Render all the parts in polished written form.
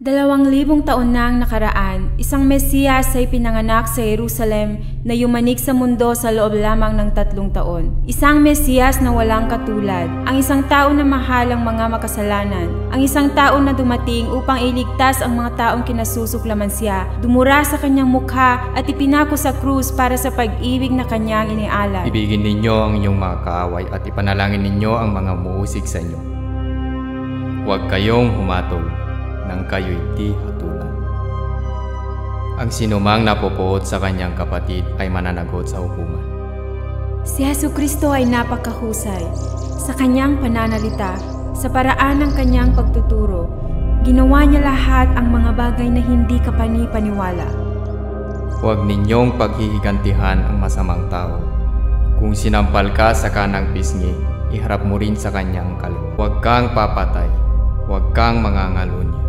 Dalawang taon na ang nakaraan, isang Mesiyas ay pinanganak sa Jerusalem na yumanig sa mundo sa loob lamang ng 3 taon. Isang Mesiyas na walang katulad, ang isang tao na mahal ang mga makasalanan, ang isang tao na dumating upang iligtas ang mga taong kinasusuklaman siya, dumura sa kanyang mukha at ipinako sa krus para sa pag-ibig na kanyang inialay. Ibigin ninyo ang inyong mga kaaway at ipanalangin ninyo ang mga umuusig sa inyo. Huwag kayong humatol nang kayo'y di hatulan. Ang sinumang napopoot sa kanyang kapatid ay mananagot sa hukuman. Si Jesucristo ay napakahusay. Sa kanyang pananalita, sa paraan ng kanyang pagtuturo, ginawa niya lahat ang mga bagay na hindi kapani-paniwala. Huwag ninyong paghihigantihan ang masamang tao. Kung sinampal ka sa kanang pisngi, iharap mo rin sa kanyang kaliwa. Huwag kang papatay. Huwag kang mangangalunya.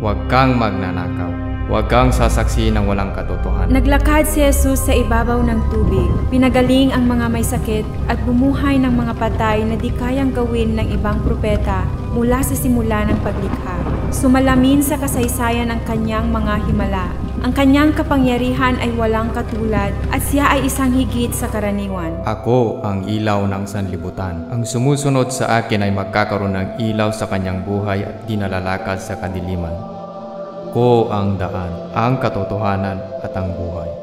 Huwag kang magnanakaw. Huwag kang sasaksi ng walang katotohanan. Naglakad si Jesus sa ibabaw ng tubig. Pinagaling ang mga may sakit at bumuhay ng mga patay na di kayang gawin ng ibang propeta mula sa simula ng paglikha. Sumalamin sa kasaysayan ang kanyang mga himala. Ang kanyang kapangyarihan ay walang katulad at siya ay isang higit sa karaniwan. Ako ang ilaw ng sanlibutan. Ang sumusunod sa akin ay magkakaroon ng ilaw sa kanyang buhay at di nalalakad sa kadiliman. Ako ang daan, ang katotohanan at ang buhay.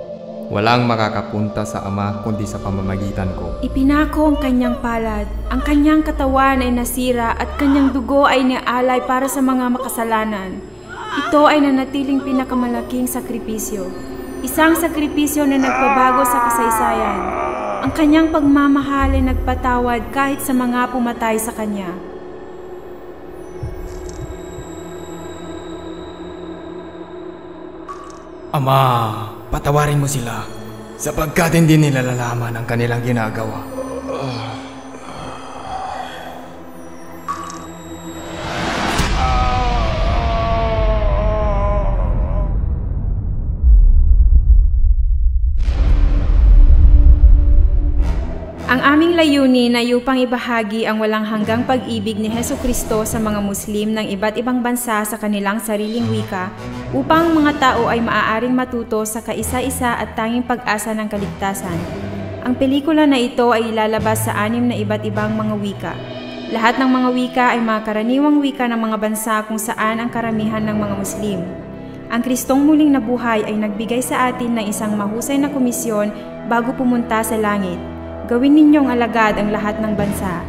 Walang makakapunta sa Ama kundi sa pamamagitan ko. Ipinako ang kanyang palad, ang kanyang katawan ay nasira at kanyang dugo ay nialay para sa mga makasalanan. Ito ay nanatiling pinakamalaking sakripisyo. Isang sakripisyo na nagpabago sa kasaysayan. Ang kanyang pagmamahal ay nagpatawad kahit sa mga pumatay sa kanya. Ama, patawarin mo sila sapagkat hindi nila lalaman ang kanilang ginagawa. Ang aming layunin ay upang ibahagi ang walang hanggang pag-ibig ni Jesucristo sa mga Muslim ng iba't ibang bansa sa kanilang sariling wika upang mga tao ay maaaring matuto sa kaisa-isa at tanging pag-asa ng kaligtasan. Ang pelikula na ito ay ilalabas sa 6 na iba't ibang mga wika. Lahat ng mga wika ay mga karaniwang wika ng mga bansa kung saan ang karamihan ng mga Muslim. Ang Kristong muling nabuhay ay nagbigay sa atin ng isang mahusay na komisyon bago pumunta sa langit. Gawin ninyong alagad ang lahat ng bansa.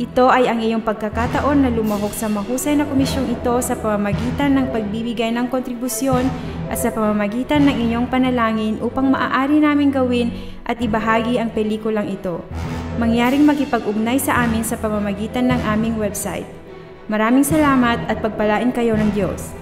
Ito ay ang iyong pagkakataon na lumahok sa mahusay na komisyong ito sa pamamagitan ng pagbibigay ng kontribusyon at sa pamamagitan ng iyong panalangin upang maaari namin gawin at ibahagi ang pelikulang ito. Mangyaring makipag-ugnay sa amin sa pamamagitan ng aming website. Maraming salamat at pagpalain kayo ng Diyos.